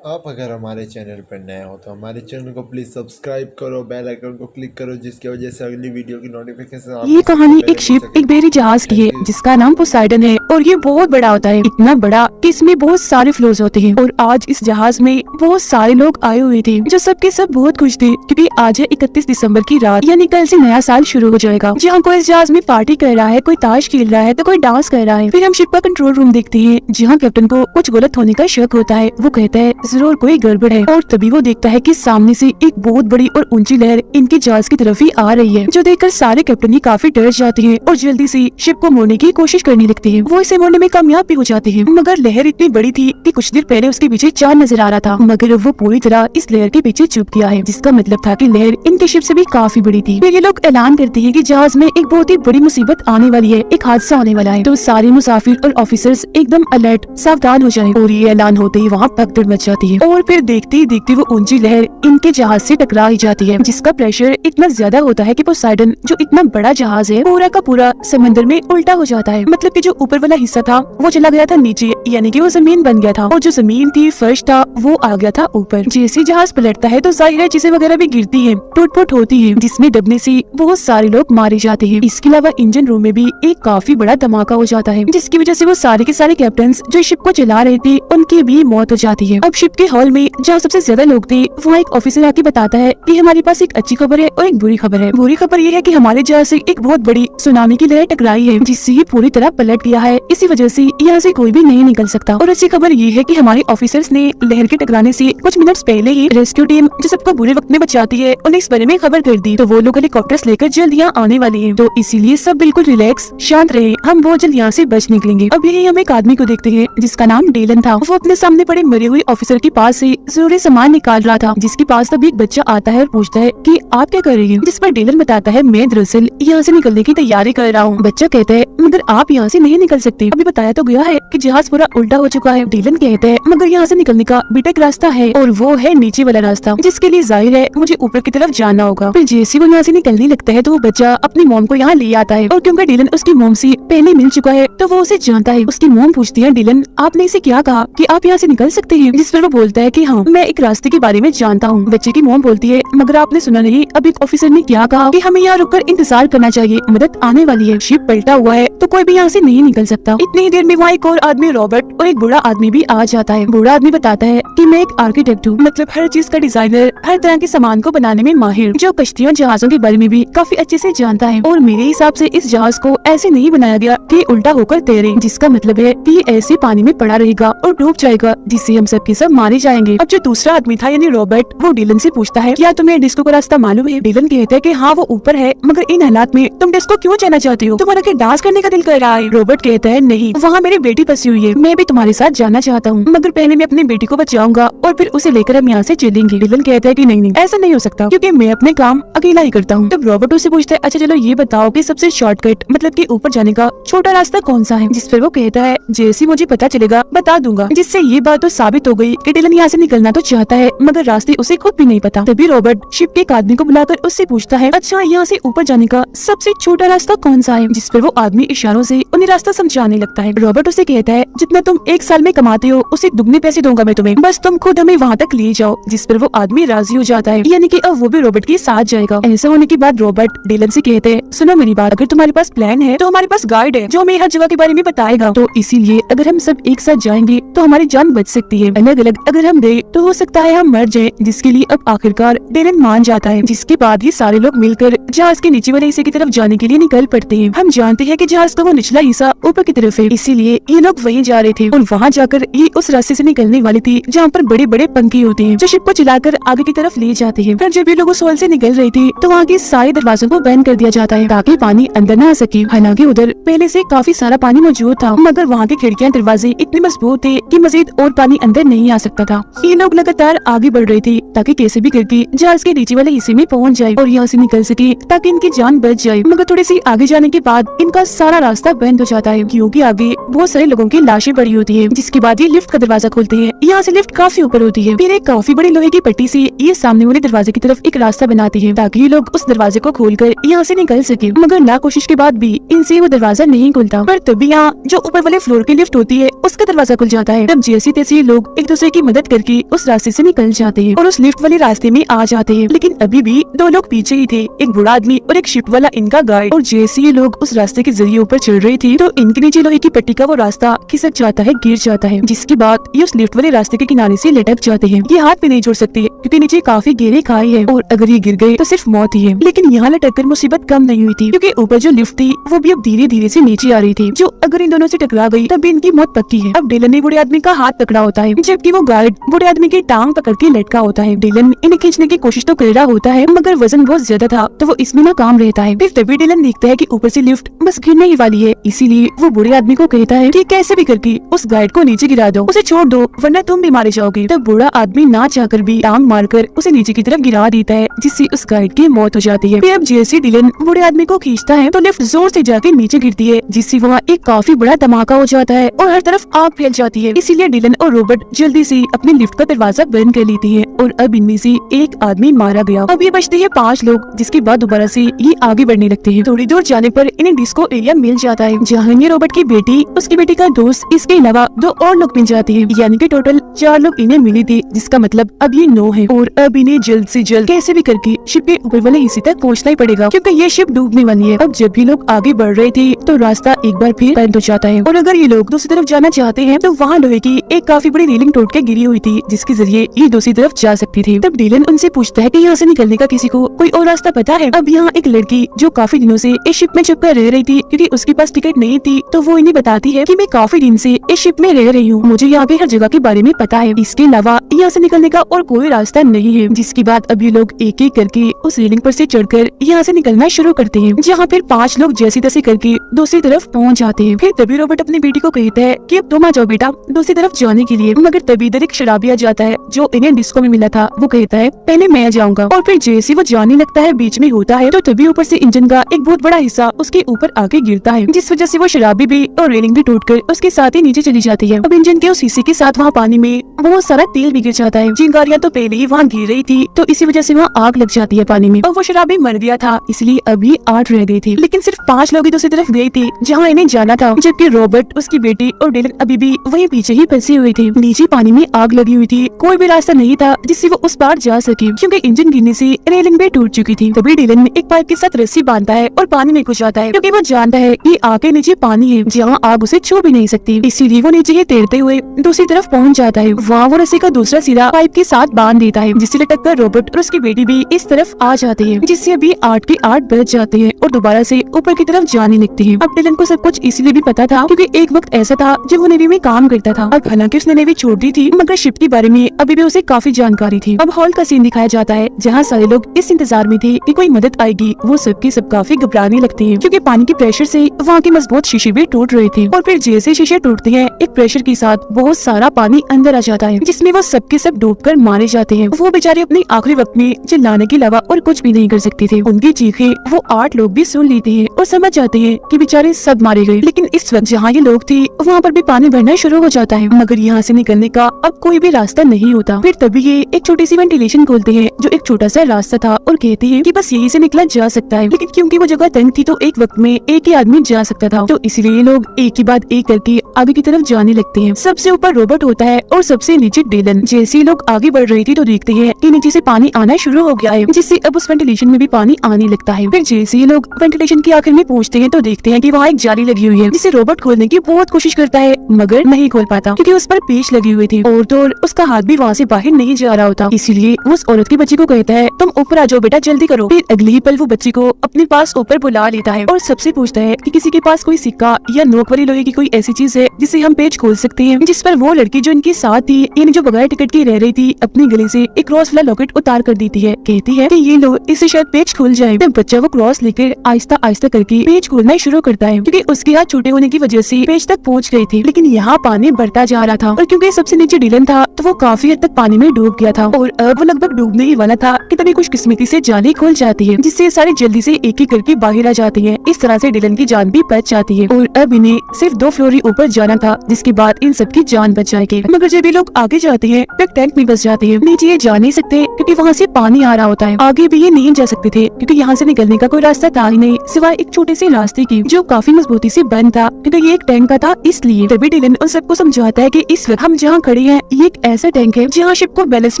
आप अगर हमारे चैनल पर नए हो तो हमारे चैनल को प्लीज़ सब्सक्राइब करो, बेल आइकन को क्लिक करो, जिसकी वजह से अगली वीडियो की नोटिफिकेशन ये आपको सबसे कहानी पहले एक मिल शिप सके। एक बहरी जहाज की है थैंक यू। जिसका नाम पोसाइडन है और ये बहुत बड़ा होता है, इतना बड़ा कि इसमें बहुत सारे फ्लोर्स होते हैं। और आज इस जहाज में बहुत सारे लोग आए हुए थे जो सबके सब बहुत खुश थे क्योंकि आज है 31 दिसंबर की रात, यानी कल से नया साल शुरू हो जाएगा। जहाँ कोई इस जहाज में पार्टी कर रहा है, कोई ताश खेल रहा है तो कोई डांस कर रहा है। फिर हम शिप का कंट्रोल रूम देखते हैं जहाँ कैप्टन को कुछ गलत होने का शक होता है। वो कहता है जरूर कोई गड़बड़ है और तभी वो देखता है कि सामने से एक बहुत बड़ी और ऊंची लहर इनके जहाज की तरफ ही आ रही है, जो देखकर सारे कैप्टन ही काफी डर जाते हैं और जल्दी से शिप को मोड़ने की कोशिश करने लगते हैं। वो इसे मोड़ने में कामयाब भी हो जाते हैं, मगर लहर इतनी बड़ी थी कि कुछ देर पहले उसके पीछे चांद नजर आ रहा था, मगर वो पूरी तरह इस लहर के पीछे छुप गया है, जिसका मतलब था कि लहर इनके शिप से भी काफी बड़ी थी। फिर ये लोग ऐलान करते हैं कि जहाज में एक बहुत ही बड़ी मुसीबत आने वाली है, एक हादसा होने वाला है। तो सारे मुसाफिर और ऑफिसर्स एकदम अलर्ट, सावधान हो जाए। और ये ऐलान होते ही वहाँ भगदड़ मच जाती है और फिर देखते ही देखते वो ऊंची लहर इनके जहाज से टकरा ही जाती है, जिसका प्रेशर इतना ज्यादा होता है कि पोसाइडन जो इतना बड़ा जहाज है पूरा का पूरा समंदर में उल्टा हो जाता है। मतलब कि जो ऊपर वाला हिस्सा था वो चला गया था नीचे, यानी कि वो जमीन बन गया था, और जो जमीन थी फर्श था वो आ गया था ऊपर। जैसे जहाज पलटता है तो जाहिर है चीजें वगैरह भी गिरती है, टूट फूट होती है, जिसमें डूबने से बहुत सारे लोग मारे जाते हैं। इसके अलावा इंजन रूम में भी एक काफी बड़ा धमाका हो जाता है, जिसकी वजह से वो सारे के सारे कैप्टन जो शिप को चला रहे थे उनकी भी मौत हो जाती है। अब शिप के हॉल में जहाँ सबसे ज्यादा लोग थे वहाँ एक ऑफिसर आके बताता है कि हमारे पास एक अच्छी खबर है और एक बुरी खबर है। बुरी खबर ये है कि हमारे जहाज से एक बहुत बड़ी सुनामी की लहर टकराई है, जिससे ये पूरी तरह पलट गया है, इसी वजह से यहाँ से कोई भी नहीं निकल सकता। और अच्छी खबर ये है कि हमारे ऑफिसर्स ने लहर के टकराने से कुछ मिनट्स पहले ही रेस्क्यू टीम जो सबको बुरे वक्त में बचाती है उन्हें इस बारे में खबर कर दी, तो वो लोग हेलीकॉप्टर्स लेकर जल्द यहाँ आने वाले हैं। तो इसीलिए सब बिल्कुल रिलैक्स शांत रहे, हम बहुत जल्द यहाँ से बच निकलेंगे। अब यही हम एक आदमी को देखते हैं जिसका नाम डेलन था। वो अपने सामने पड़े मरे हुए ऑफिसर के पास से जरूरी सामान निकाल रहा था, जिसके पास तभी एक बच्चा आता है और पूछता है कि आप क्या कर रही हैं? जिस पर डेलन बताता है मैं दरअसल यहाँ से निकलने की तैयारी कर रहा हूँ। बच्चा कहता है मगर आप यहाँ से नहीं निकल सकते, अभी बताया तो गया है कि जहाज पूरा उल्टा हो चुका है। डेलन कहता है मगर यहाँ से निकलने का भी एक रास्ता है और वो है नीचे वाला रास्ता, जिसके लिए जाहिर है मुझे ऊपर की तरफ जाना होगा। फिर जैसे वो यहाँ से निकलने लगता है तो वो बच्चा अपनी मोम को यहाँ ले आता है, और क्योंकि डेलन उसकी मोम से पहले मिल चुका है तो वो उसे जानता है। उसकी मोम पूछती है डेलन आपने इसे क्या कहा कि आप यहाँ से निकल सकते हैं? जिस पर वो बोलता है कि हाँ मैं एक रास्ते के बारे में जानता हूँ। बच्चे की मोम बोलती है मगर आपने सुना नहीं अब एक ऑफिसर ने क्या कहा कि हमें यहाँ रुककर इंतजार करना चाहिए, मदद आने वाली है, शिप पलटा हुआ है तो कोई भी यहाँ से नहीं निकल सकता। इतनी ही देर में वहाँ एक और आदमी रॉबर्ट और एक बूढ़ा आदमी भी आ जाता है। बूढ़ा आदमी बताता है कि मैं एक आर्किटेक्ट हूँ, मतलब हर चीज का डिजाइनर, हर तरह के सामान को बनाने में माहिर, जो कश्तियों जहाजों के बारे में भी काफी अच्छे से जानता है। और मेरे हिसाब से इस जहाज को ऐसे नहीं बनाया गया कि उल्टा होकर तैरे, जिसका मतलब है कि ये ऐसे पानी में पड़ा रहेगा और डूब जाएगा, जिससे हम सब के सब मारे जाएंगे। अब जो दूसरा आदमी था यानी रॉबर्ट, वो डिलन से पूछता है क्या तुम्हें डिस्को का रास्ता मालूम है? डिलन कहता है कि हाँ वो ऊपर है, मगर इन हालात में तुम डिस्को क्यों जाना चाहते हो? तुम्हारा क्या डांस करने का दिल कर रहा है? रॉबर्ट कहता है नहीं, वहाँ मेरी बेटी फंसी हुई है, मैं भी तुम्हारे साथ जाना चाहता हूँ, मगर पहले मैं अपनी बेटी को बचाऊंगा और फिर उसे लेकर हम यहाँ से चलेंगे। डिलन कहता है कि नहीं ऐसा नहीं हो सकता क्योंकि मैं अपने काम अकेला ही करता हूँ। तब रॉबर्ट उसे पूछता है अच्छा चलो ये बताओ कि सबसे शॉर्टकट मतलब कि ऊपर जाने का छोटा रास्ता कौन सा है? जिस पर वो कहता है जैसे मुझे पता चलेगा बता दूंगा। जिससे ये बात तो साबित हो गई कि डिलन यहाँ से निकलना तो चाहता है मगर रास्ते उसे खुद भी नहीं पता। तभी रॉबर्ट शिप के एक आदमी को बुलाकर उससे पूछता है अच्छा यहाँ से ऊपर जाने का सबसे छोटा रास्ता कौन सा है? जिस पर वो आदमी इशारों से उन्हें रास्ता समझाने लगता है। रॉबर्ट उसे कहता है जितना तुम एक साल में कमाते हो उसे दुगने पैसे दूंगा मैं तुम्हें, बस तुम खुद हमें वहाँ तक ले जाओ। जिस पर वो आदमी राजी हो जाता है, यानी कि अब वो भी रॉबर्ट के साथ जाएगा। ऐसा होने के बाद रॉबर्ट डिलन से कहते हैं सुनो मेरी बात, अगर तुम्हारे पास प्लान है तो हमारे पास गाइड है जो हमें हर जगह के बारे में बताएगा, तो इसीलिए अगर हम सब एक साथ जाएंगे तो हमारी जान बच सकती है, अलग अलग अगर हम गए तो हो सकता है हम मर जाए। जिसके लिए अब आखिरकार डिलन मान जाता है, जिसके बाद ही सारे लोग मिलकर जहाज के नीचे वाले हिस्से की तरफ जाने के लिए निकल पड़ते हैं। हम जानते हैं कि जहाज का वो निचला हिस्सा ऊपर की तरफ है, इसीलिए ये लोग वहीं जा रहे थे और वहाँ जाकर ये उस रास्ते से निकलने वाली थी जहाँ पर बड़े बड़े पंखे होते हैं जो शिप को चलाकर आगे की तरफ ले जाते हैं। फिर जब ये लोग उस हॉल से निकल रही थी तो वहाँ के सारे दरवाजों को बंद कर दिया जाता है ताकि पानी अंदर न आ सके। हालांकि उधर पहले से काफी सारा पानी मौजूद था, मगर वहाँ के खिड़कियाँ दरवाजे इतने मजबूत थे कि मजीद और पानी अंदर नहीं आ सकता था। ये लोग लगातार आगे बढ़ रहे थे ताकि कैसे भी करके जहाज के नीचे वाले हिस्से में पहुँच जाए और यहाँ से निकल सके ताकि इनकी जान बच जाए। मगर थोड़ी सी आगे जाने के बाद इनका सारा रास्ता बंद हो जाता है क्योंकि आगे बहुत सारे लोगों की लाशें काफी बड़ी होती है, जिसके बाद ये लिफ्ट का दरवाजा खोलते हैं। यहाँ से लिफ्ट काफी ऊपर होती है। फिर एक काफी बड़ी लोहे की पट्टी से ये सामने वाले दरवाजे की तरफ एक रास्ता बनाती है ताकि ये लोग उस दरवाजे को खोलकर यहाँ से निकल सके, मगर ना कोशिश के बाद भी इनसे वो दरवाजा नहीं खुलता। पर तभी यहाँ जो ऊपर वाले फ्लोर की लिफ्ट होती है उसका दरवाजा खुल जाता है। तब जैसी तैसी लोग एक दूसरे की मदद करके उस रास्ते से निकल जाते हैं और उस लिफ्ट वाले रास्ते में आ जाते हैं। लेकिन अभी भी दो लोग पीछे ही थे, एक बूढ़ा आदमी और एक शिप वाला इनका गाइड। और जैसे ये लोग उस रास्ते के जरिए ऊपर चढ़ रही थी तो इनके नीचे लोहे की पट्टी का वो रास्ता खिसक जाता है, गिर जाता है, जिसके बाद ये उस लिफ्ट वाले रास्ते के किनारे से लटक जाते हैं। ये हाथ भी नहीं छोड़ सकते क्योंकि नीचे काफी गहरी खाई है और अगर ये गिर गए तो सिर्फ मौत ही है। लेकिन यहाँ लटक कर मुसीबत कम नहीं हुई थी क्योंकि ऊपर जो लिफ्ट थी वो भी अब धीरे धीरे से नीचे आ रही थी, जो अगर इन दोनों से टकरा गई तब इनकी मौत पक्की है। अब डिलन ने बूढ़े आदमी का हाथ पकड़ा होता है, जबकि वो गार्ड बूढ़े आदमी की टांग पकड़ के लटका होता है। डिलन इन्हें खींचने की कोशिश तो कर रहा होता है मगर वजन बहुत ज्यादा था तो वो इसमें नाकाम रहता है। फिर तभी डिलन देखता है कि ऊपर से लिफ्ट बस गिरने ही वाली है, इसीलिए वो बूढ़े आदमी को कहता है कि कैसे भी करके उस गाइड को नीचे गिरा दो, उसे छोड़ दो वरना तुम भी मारे जाओगे। तब बूढ़ा आदमी ना चाहकर भी टांग मारकर उसे नीचे की तरफ गिरा देता है, जिससे उस गाइड की मौत हो जाती है। फिर अब जैसे डिलन बूढ़े आदमी को खींचता है तो लिफ्ट जोर से जाके नीचे गिरती है, जिससे वहाँ एक काफी बड़ा धमाका हो जाता है और हर तरफ आग फैल जाती है। इसीलिए डिलन और रॉबर्ट जल्दी से अपने लिफ्ट का दरवाजा बंद कर लेते हैं और अब इनमें से एक आदमी मारा गया। अब ये बचते हैं 5 लोग, जिसके बाद दोबारा से ये आगे बढ़ने लगते हैं। थोड़ी दूर जाने पर इन्हें डिस्को एरिया मिल जाता है, जहाँ ये रॉबर्ट की बेटी, उसकी बेटी का दोस्त, इसके अलावा 2 और लोग मिल जाते हैं, यानी कि टोटल 4 लोग इन्हें मिले थे, जिसका मतलब अब ये 9 है। और अब इन्हें जल्द से जल्द कैसे भी करके शिप के ऊपर वाले हिस्से तक पहुँचना ही पड़ेगा क्योंकि ये शिप डूबने वाली है। अब जब भी लोग आगे बढ़ रहे थे तो रास्ता एक बार फिर बंद हो जाता है और अगर ये लोग दूसरी तरफ जाना चाहते हैं तो वहाँ लोहे की एक काफी बड़ी रेलिंग टूट के गिरी हुई थी, जिसके जरिए ये दूसरी तरफ जा सकती थी। तब डिलन उनसे पूछता है कि यहाँ से निकलने का किसी को कोई और रास्ता पता है। अब यहाँ एक लड़की जो काफी दिनों से इस शिप में छुपकर रह रही थी क्योंकि उसके पास टिकट नहीं थी, तो वो इन्हें बताती है कि मैं काफी दिन से इस शिप में रह रही हूँ, मुझे यहाँ पे हर जगह के बारे में पता है, इसके अलावा यहाँ से निकलने का और कोई रास्ता नहीं है। जिसके बाद अब ये लोग एक एक करके उस रेलिंग पर से चढ़कर यहाँ से निकलना शुरू करते हैं, जहाँ फिर 5 लोग जैसी तैसी करके दूसरी तरफ पहुँच जाते हैं। फिर तभी रॉबर्ट अपनी बेटी को कहता है कि अब तुम आ जाओ बेटा दूसरी तरफ जाने के लिए, मगर तभी इधर एक शराबी आ जाता है जो इन्हें डिस्को में मिला था। वो कहता है पहले मैं जाऊंगा, और फिर जैसे वो जाने लगता है बीच में होता है तो तभी ऊपर से इंजन का एक बहुत बड़ा हिस्सा उसके ऊपर आके गिरता है, जिस वजह से वो शराबी भी और रेलिंग भी टूटकर उसके साथ ही नीचे चली जाती है। अब इंजन के उस हिस्से के साथ वहाँ पानी में बहुत सारा तेल भी गिर जाता है। चिंगारियां तो पहले ही वहाँ गिर रही थी तो इसी वजह से वहाँ आग लग जाती है पानी में, और वो शराबी मर गया था इसलिए अभी 8 रह गए थे, लेकिन सिर्फ 5 लोग ही दूसरी तरफ गए थे जहाँ इन्हें जाना था, जबकि रॉबर्ट, उसकी बेटी और डिलन अभी भी वही पीछे ही फंसे हुए थे। नीचे पानी में आग लगी हुई थी, कोई भी रास्ता नहीं था जिससे वो उस पार जा सके क्योंकि इंजन गिरने से रेलिंग भी टूट चुकी थी। तभी डिलन एक पाइप के साथ रस्सी बांधता है और पानी में घुस जाता है क्योंकि वो जानता है कि आग के नीचे पानी है जहाँ आग उसे छू भी नहीं सकती, इसीलिए वो नीचे ही तैरते हुए दूसरी तरफ पहुँच जाता है। वहाँ वो रस्सी का दूसरा सिरा पाइप के साथ बांध देता है, जिससे लटक कर रॉबर्ट और उसकी बेटी भी इस तरफ आ जाते हैं, जिससे अभी 8 के 8 बज जाते हैं और दोबारा से ऊपर की तरफ जाने लगते हैं। अब डिलन को सब कुछ इसलिए भी पता था क्योंकि एक वक्त ऐसा था जब वो नेवी में काम करता था। अब हालांकि उसने नेवी छोड़ दी थी मगर शिप के बारे में अभी भी उसे काफी जानकारी थी। अब हॉल का सीन दिखाया जाता है जहाँ सारे लोग इस इंतजार में थे कि कोई मदद आएगी। वो सबके सब काफी घबराने लगते हैं क्योंकि पानी के प्रेशर से वहाँ के मजबूत शीशे भी टूट रहे थे, और फिर जैसे शीशे टूटते हैं एक प्रेशर के साथ बहुत सारा पानी अंदर आ जाता है, जिसमें वो सबके सब डूबकर मारे जाते हैं। वो बेचारे अपने आखिरी वक्त में चिल्लाने के अलावा और कुछ भी नहीं कर सकते थे। उनकी चीखें वो 8 लोग भी सुन लेते हैं और समझ जाते हैं कि बेचारे सब मारे गए। लेकिन इस वक्त जहाँ ये लोग थे वहाँ पर भी पानी भरना शुरू हो जाता है, मगर यहाँ से निकलने का अब कोई भी रास्ता नहीं होता। फिर तभी ये एक छोटी सी वेंटिलेशन खोलते हैं जो एक छोटा सा रास्ता था और कहते हैं कि बस यही से निकला जा सकता है, लेकिन क्योंकि वो जगह तंग थी तो एक वक्त में एक ही आदमी जा सकता था, तो इसलिए ये लोग एक के बाद एक करके आगे की तरफ जाने लगते हैं। सबसे ऊपर रॉबर्ट होता है और सबसे नीचे डिलन। जैसे ही लोग आगे बढ़ रहे थे तो देखते हैं कि नीचे से पानी आना शुरू हो गया है, जिससे अब उस वेंटिलेशन में भी पानी आने लगता है। फिर जैसे ही लोग वेंटिलेशन के आखिर में पहुँचते हैं तो देखते हैं कि वहाँ एक जाली लगी हुई है, जिसे रॉबर्ट खोलने की बहुत कोशिश करता है मगर नहीं खोल पाता क्योंकि उस पर पेच लगी हुई थी, और तो उसका हाथ भी वहाँ से बाहर नहीं जा रहा होता। इसीलिए वो उस औरत के बच्चे को कहता है तुम ऊपर आ जाओ बेटा जल्दी करो। फिर अगले ही पल वो बच्चे को अपने पास ऊपर बुला लेता है और सबसे पूछता है कि किसी के पास कोई सिक्का या नोक वाली लोहे की कोई ऐसी चीज है जिससे हम पेच खोल सकते हैं, जिस पर वो लड़की जो इनके साथ थी यानी जो बगैर टिकट की रह रही थी अपने गले से एक क्रॉस वाला लॉकेट उतार कर देती है। कहती है कि ये लो इससे शायद पेच खुल जाए। तब बच्चा वो क्रॉस लेकर आहिस्ता आहिस्ता करके पेच खोलना शुरू करता है क्योंकि उसके हाथ छोटे होने की वजह से पेच तक पहुँच गए थे, लेकिन यहाँ पानी बढ़ता जा रहा था और क्योंकि सबसे नीचे डिलन था तो वो काफी हद तक पानी में डूब गया था और अब वो लगभग डूबने ही वाला था कि तभी खुशकिस्मती से जाली खुल जाती है, जिससे सारे जल्दी से एक एक करके बाहर आ जाते हैं। इस तरह से डिलन की जान भी बच जाती है और अब इन्हें सिर्फ 2 फ्लोर ही ऊपर जाना था, जिसके बाद इन सबकी जान बच जाएगी। मगर जब ये लोग आगे जाते हैं तो एक टैंक में फंस जाते हैं। नीचे ये जा नहीं सकते क्योंकि वहाँ से पानी आ रहा होता है। आगे भी ये नहीं जा सकते थे क्योंकि यहाँ से निकलने का कोई रास्ता था ही नहीं, सिवाय एक छोटे से रास्ते की जो काफी मजबूती से बंद था क्योंकि ये एक टैंक का था। इसलिए तभी डिलन उन सबको समझाता है कि इस वक्त हम जहाँ खड़े हैं ये एक ऐसा टैंक है जहाँ शिप को बैलेंस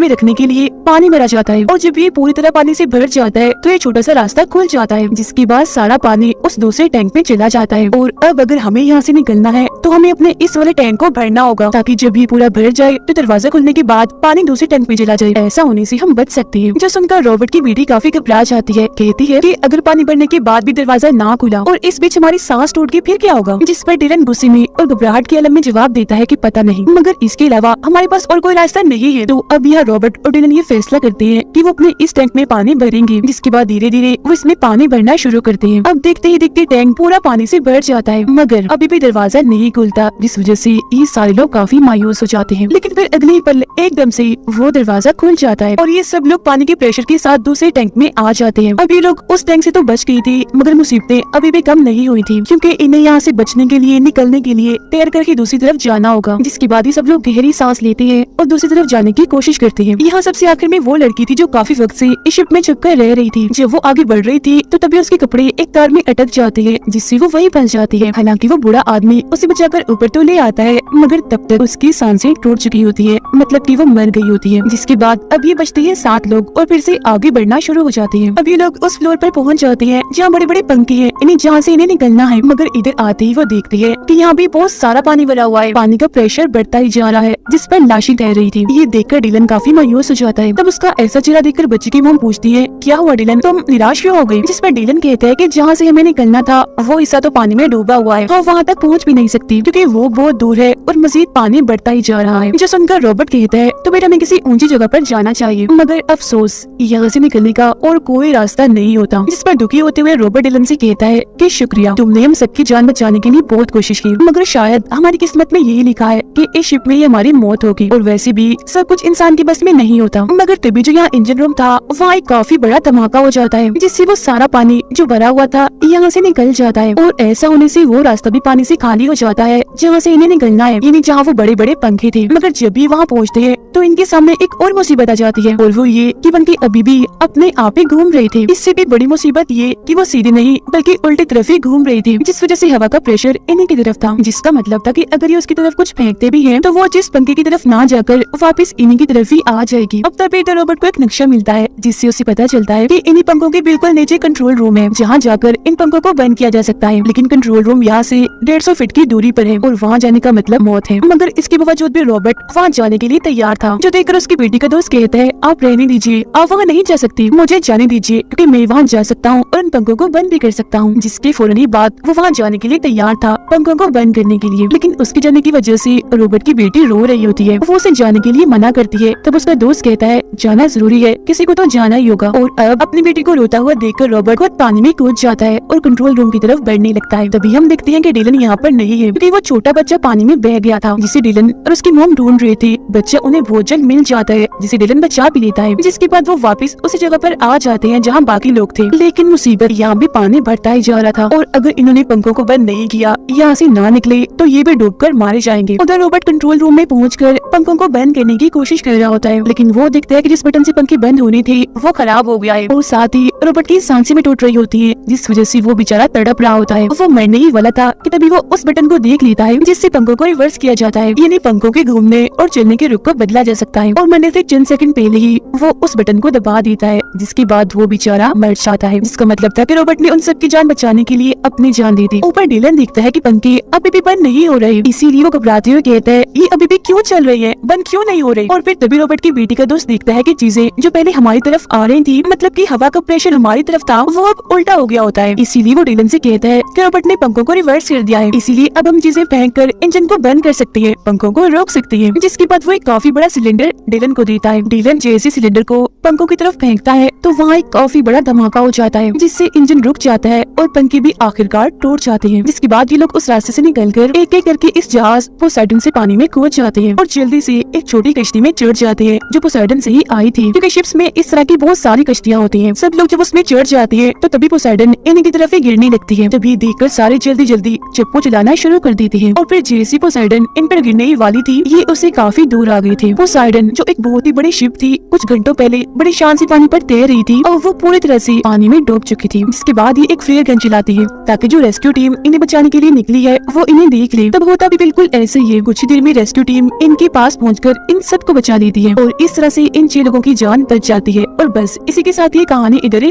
में रखने के लिए पानी भरा जाता है, और जब ये पूरी तरह पानी से भर जाता है तो ये छोटा सा रास्ता खुल जाता है, जिसके बाद सारा पानी उस दूसरे टैंक में चला जाता है। और अब अगर हमें यहाँ से निकलना है तो हमें अपने इस वाले टैंक को भरना होगा, ताकि जब ये पूरा भर जाए तो दरवाजा खुलने के बाद पानी दूसरे टैंक में चला जाए। ऐसा होने से हम बच सकते हैं। जो सुनकर रॉबर्ट की बेटी काफी घबरा जाती है, कहती है कि अगर पानी भरने के बाद भी दरवाजा ना खुला और इस बीच हमारी सांस टूट गई फिर क्या होगा। जिस पर डिलन गुस्से में और घबराहट के आलम में जवाब देता है कि पता नहीं, मगर इसके अलावा हमारे पास और कोई रास्ता नहीं है। तो अब यहाँ रॉबर्ट और डिलन ये फैसला करते हैं कि वो अपने इस टैंक में पानी भरेंगे, जिसके बाद धीरे धीरे वो इसमें पानी भरना शुरू करते हैं। अब देखते ही देखते टैंक पूरा पानी से भर जाता है, मगर अभी भी दरवाजा नहीं खुलता, जिस वजह से ये सारे लोग काफी मायूस हो जाते हैं। लेकिन फिर अगले ही पल एकदम से वो दरवाजा खुल जाता है और ये सब लोग पानी के प्रेशर के साथ दूसरे टैंक में आ जाते हैं। अब ये लोग उस टैंक से तो बच गई थी, मगर मुसीबतें अभी भी कम नहीं हुई थी, क्योंकि इन्हें यहाँ से बचने के लिए निकलने के लिए तैर करके दूसरी तरफ जाना होगा। जिसके बाद ये सब लोग गहरी सांस लेते हैं और दूसरी तरफ जाने की कोशिश करते हैं। यहाँ सबसे आखिर में वो लड़की थी जो काफी वक्त से इस शिप में छुपकर रह रही थी। जब वो आगे बढ़ रही थी तो तभी उसके कपड़े एक तार में अटक जाते हैं, जिससे वो वहीं फंस जाती है। हालांकि वो बूढ़ा आदमी उसे बचाकर ऊपर तो ले आता है, मगर तब तक उसकी सांसें टूट चुकी होती है, मतलब कि वो मर गई होती है। जिसके बाद अब ये बचते हैं 7 लोग और फिर से आगे बढ़ना शुरू हो जाते हैं। अब ये लोग उस फ्लोर पर पहुंच जाते हैं जहाँ बड़े बड़े पंखे हैं, इन्हें जहाँ से इन्हें निकलना है। मगर इधर आते ही वो देखते हैं कि यहाँ भी बहुत सारा पानी भरा हुआ है, पानी का प्रेशर बढ़ता ही जा रहा है, जिस पर लाशें तैर रही थी। ये देखकर डिलन काफी मायूस हो जाता है। तब उसका ऐसा चेहरा देखकर बच्ची की मॉम पूछती है, क्या हुआ डिलन, तुम निराश क्यों हो गई? जिस पर डिलन कहता है कि जहाँ से हमें निकलना था वो हिस्सा तो पानी में डूबा हुआ है, और वहाँ तक पहुँच भी नहीं सकती क्योंकि वो बहुत दूर है और मजीद पानी बढ़ता ही जा रहा है। जो सुनकर रॉबर्ट कहता है, तो बेटा हमें किसी ऊंची जगह पर जाना चाहिए, मगर अफसोस यहाँ से निकलने का और कोई रास्ता नहीं होता। जिस पर दुखी होते हुए रॉबर्ट डिलन से कहता है कि शुक्रिया, तुमने हम सबकी जान बचाने के लिए बहुत कोशिश की, मगर शायद हमारी किस्मत में यही लिखा है कि इस शिप में ही हमारी मौत होगी, और वैसे भी सब कुछ इंसान के बस में नहीं होता। मगर तभी जो यहाँ इंजन रूम था वहाँ एक काफी बड़ा धमाका हो जाता है, जिससे वो सारा पानी जो भरा हुआ था यहाँ से निकल जाता है, और ऐसा होने से वो रास्ता भी पानी से खाली हो जाता है जहाँ से इन्हें निकलना है, यानी जहाँ वो बड़े बड़े पंखे थे। मगर जब भी वहाँ पहुँचते हैं तो इनके सामने एक और मुसीबत आ जाती है, और वो ये कि पंखे अभी भी अपने आप ही घूम रहे थे। इससे भी बड़ी मुसीबत ये कि वो सीधे नहीं बल्कि उल्टी तरफ ही घूम रही थी, जिस वजह से हवा का प्रेशर इन्हीं की तरफ था, जिसका मतलब था कि अगर ये उसकी तरफ कुछ फेंकते भी हैं तो वो जिस पंखे की तरफ ना जाकर वापस इन्हीं की तरफ ही आ जाएगी। अब तभी तो रॉबर्ट को एक नक्शा मिलता है, जिससे उसे पता चलता है कि इन्हीं पंखों के बिल्कुल नीचे कंट्रोल रूम है, जहाँ जाकर इन पंखों को बंद किया जा सकता है। लेकिन कंट्रोल रूम यहाँ से 150 फीट की दूरी पर है और वहाँ जाने का मतलब मौत है। मगर इसके बावजूद भी रॉबर्ट वहाँ जाने के लिए तैयार था, जो देखकर उसकी बेटी का दोस्त कहता है, आप रहने दीजिए, आप वहाँ नहीं जा सकती, मुझे जाने दीजिए क्योंकि मैं वहाँ जा सकता हूँ और इन पंखों को बंद भी कर सकता हूँ। जिसके फौरन ही बाद वो वहाँ जाने के लिए तैयार था पंखों को बंद करने के लिए। लेकिन उसके जाने की वजह से रॉबर्ट की बेटी रो रही होती है, वो उसे जाने के लिए मना करती है। तब उसका दोस्त कहता है, जाना जरूरी है, किसी को तो जाना ही होगा। और अब अपनी बेटी को रोता हुआ देखकर रॉबर्ट खुद पानी में कूद जाता है और कंट्रोल रूम की तरफ बढ़ने लगता है। तभी हम देखते हैं कि डिलन यहाँ पर नहीं है, क्योंकि वो छोटा बच्चा पानी में बह गया था, जिसे डिलन और उसकी मॉम ढूंढ रहे थे। बच्चा उन्हें बहुत जल्द मिल जाता है, जिसे डिलन बचा भी लेता है। जिसके बाद वो वापस उसी जगह पर आ जाते हैं जहाँ बाकी लोग थे। लेकिन मुसीबत यहाँ भी पानी बढ़ता ही जा रहा था, और अगर इन्होंने पंखों को बंद नहीं किया, यहाँ से ना निकले तो ये भी डूबकर मारे जाएंगे। उधर रॉबर्ट कंट्रोल रूम में पहुंचकर पंखों को बंद करने की कोशिश कर रहा होता है, लेकिन वो दिखता है कि जिस बटन से पंखे बंद होने थे वो खराब हो गया है, और साथ ही रॉबर्ट की सांसें भी टूट रही होती है, जिस वजह से वो बेचारा तड़प रहा होता है। वो मरने ही वाला था कि तभी वो उस बटन को देख लेता है, जिससे पंखों को रिवर्स किया जाता है, यानी पंखों के घूमने और चलने के रुख को बदला जा सकता है। और मरने से चंद सेकंड पहले ही वो उस बटन को दबा देता है, जिसके बाद वो बेचारा मर जाता है। जिसका मतलब था कि रॉबर्ट ने उन सबकी जान बचाने के लिए अपनी जान दे दी। ऊपर डिलन देखता है कि पंखे अभी भी बंद नहीं हो रहे, इसीलिए वो घबराते हुए कहता है, ये अभी भी क्यों चल रही है, बंद क्यों नहीं हो रही। और फिर तभी रॉबर्ट की बेटी का दोस्त देखता है कि चीजें जो पहले हमारी तरफ आ रही थी, मतलब कि हवा का प्रेशर हमारी तरफ था, वो अब उल्टा हो गया होता है। इसीलिए वो डिलन से कहता है कि रॉबर्ट ने पंखों को रिवर्स कर दिया है, इसीलिए अब हम चीजें फेंक कर इंजन को बंद कर सकते हैं, पंखों को रोक सकते हैं। जिसके बाद वो एक काफी बड़ा सिलेंडर डिलन को देता है। डिलन जैसे सिलेंडर को पंखों की तरफ फेंकता है तो वहाँ एक काफी बड़ा धमाका हो जाता है, जिससे इंजन रुक जाता है और पंखे भी आखिरकार टूट जाते हैं। जिसके बाद ये लोग उस रास्ते से निकलकर एक एक करके इस जहाज पोसाइडन से पानी में कूद जाते हैं और जल्दी से एक छोटी कश्ती में चढ़ जाते हैं, जो पोसाइडन से से ही आई थी, क्योंकि शिप्स में इस तरह की बहुत सारी कश्तियाँ होती हैं। सब लोग जब उसमें चढ़ जाते हैं तो तभी पोसाइडन इन्हीं की तरफ ही गिरने लगती है। तभी देखकर सारे जल्दी जल्दी चप्पू चलाना शुरू कर देते हैं और फिर जैसे पोसाइडन इन पर गिरने ही वाली थी, ये उससे काफी दूर आ गई थी। पोसाइडन जो एक बहुत ही बड़ी शिप थी, कुछ घंटों पहले बड़ी शान से पानी पर तैर रही थी और वो पूरी तरह से पानी में डूब चुकी थी। इसके बाद ये एक फ्लेयर गन चलाती है ताकि जो रेस्क्यू टीम इन्हें बचाने के लिए निकली है वो इन्हें देख ले। तब होता भी बिल्कुल ऐसे ही है। कुछ ही देर में रेस्क्यू टीम इनके पास पहुंचकर इन सबको बचा लेती है और इस तरह से इन 6 लोगों की जान बच जाती है। और बस इसी के साथ ये कहानी इधर ही